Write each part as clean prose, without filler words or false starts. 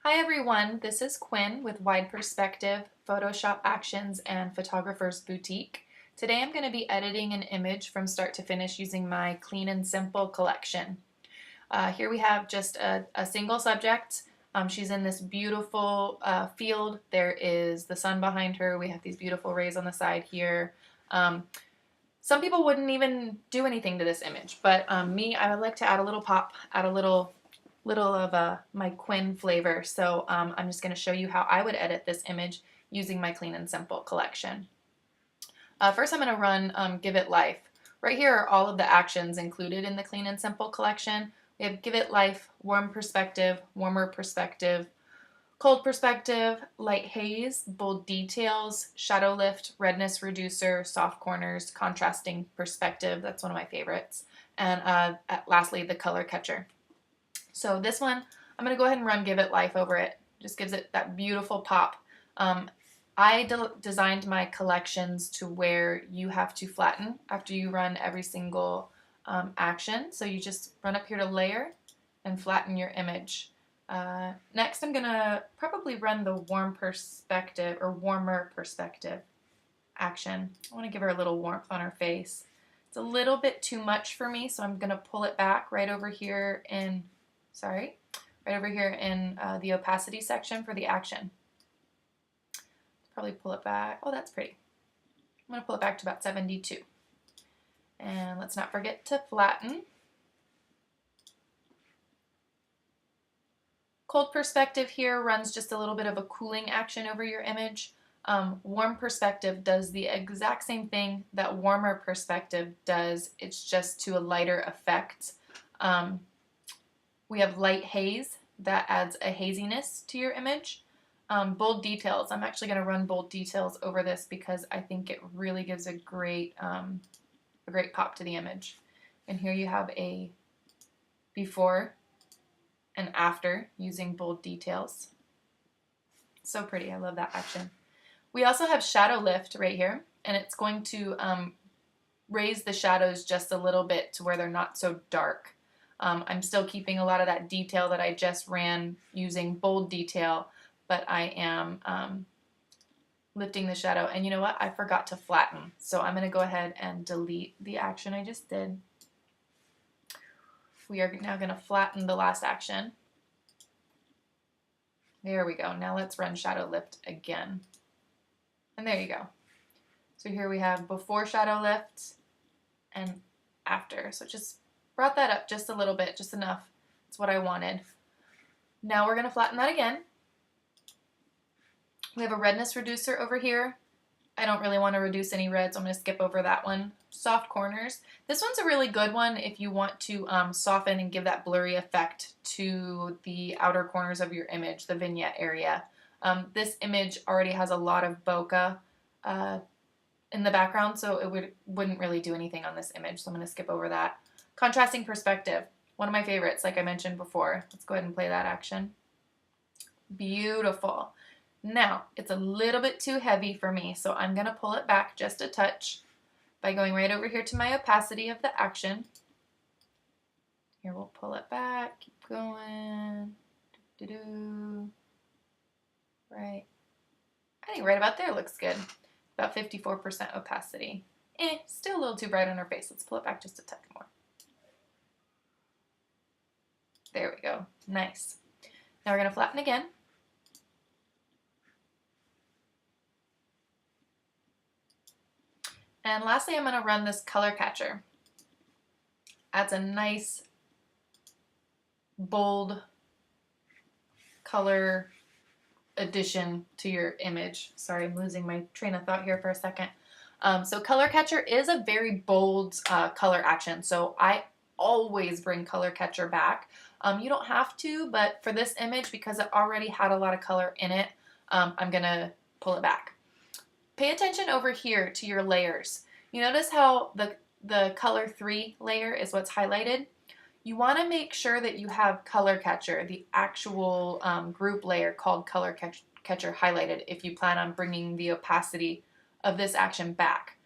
Hi everyone, this is Quinn with Wide Perspective, Photoshop Actions, and Photographer's Boutique. Today I'm going to be editing an image from start to finish using my Clean and Simple collection. Here we have just a single subject. She's in this beautiful field. There is the sun behind her. We have these beautiful rays on the side here. Some people wouldn't even do anything to this image, but me, I would like to add a little pop, add a little of my Quinn flavor. So I'm just going to show you how I would edit this image using my Clean and Simple collection. First I'm going to run Give It Life. Right here are all of the actions included in the Clean and Simple collection. We have Give It Life, Warm Perspective, Warmer Perspective, Cold Perspective, Light Haze, Bold Details, Shadow Lift, Redness Reducer, Soft Corners, Contrasting Perspective, that's one of my favorites, and lastly the Color Catcher. So this one, I'm going to go ahead and run Give It Life over it. Just gives it that beautiful pop. I designed my collections to where you have to flatten after you run every single action. So you just run up here to Layer and flatten your image. Next, I'm going to probably run the Warm Perspective or Warmer Perspective action. I want to give her a little warmth on her face. It's a little bit too much for me, so I'm going to pull it back right over here in the opacity section for the action. Probably pull it back. Oh, that's pretty. I'm going to pull it back to about 72. And let's not forget to flatten. Cold perspective here runs just a little bit of a cooling action over your image. Warm perspective does the exact same thing that warmer perspective does. It's just to a lighter effect. We have light haze that adds a haziness to your image. Bold details. I'm actually going to run bold details over this because I think it really gives a great pop to the image. And here you have a before and after using bold details. So pretty. I love that action. We also have shadow lift right here, and it's going to raise the shadows just a little bit to where they're not so dark. I'm still keeping a lot of that detail that I just ran using bold detail, but I am lifting the shadow. And you know what? I forgot to flatten. So I'm going to go ahead and delete the action I just did. We are now going to flatten the last action. There we go. Now let's run shadow lift again. And there you go. So here we have before shadow lift and after. So just brought that up just a little bit, just enough. That's what I wanted. Now we're going to flatten that again. We have a redness reducer over here. I don't really want to reduce any red, so I'm going to skip over that one. Soft corners. This one's a really good one if you want to soften and give that blurry effect to the outer corners of your image, the vignette area. This image already has a lot of bokeh in the background, so it wouldn't really do anything on this image, so I'm going to skip over that. Contrasting perspective, one of my favorites, like I mentioned before. Let's go ahead and play that action. Beautiful. Now, it's a little bit too heavy for me, so I'm going to pull it back just a touch by going right over here to my opacity of the action. Here, we'll pull it back, keep going. Right. I think right about there looks good. About 54% opacity. Still a little too bright on her face. Let's pull it back just a touch more. There we go. Nice. Now we're going to flatten again. And lastly, I'm going to run this color catcher. Adds a nice, bold color addition to your image. Sorry, I'm losing my train of thought here for a second. So color catcher is a very bold color action. So I always bring color catcher back. You don't have to, but for this image, because it already had a lot of color in it, I'm going to pull it back. Pay attention over here to your layers. You notice how the color 3 layer is what's highlighted? You want to make sure that you have color catcher, the actual group layer called color catcher highlighted if you plan on bringing the opacity of this action back.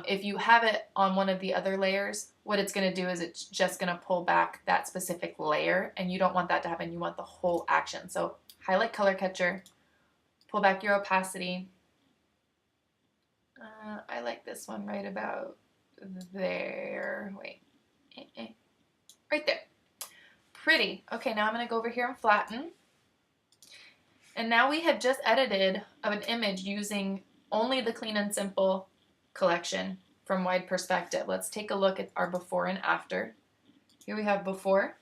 If you have it on one of the other layers, what it's going to do is it's just going to pull back that specific layer, and you don't want that to happen. You want the whole action. So highlight color catcher, pull back your opacity. I like this one right about there. Wait. Right there. Pretty. Okay, now I'm going to go over here and flatten. And now we have just edited an image using only the Clean and Simple collection from Wide Perspective. Let's take a look at our before and after. Here we have before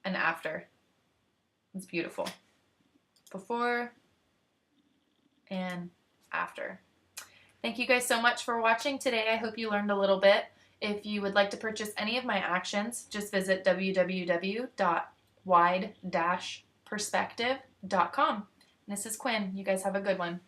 and after. It's beautiful. Before and after. Thank you guys so much for watching today. I hope you learned a little bit. If you would like to purchase any of my actions, just visit www.wide-perspective.com. This is Quinn. You guys have a good one.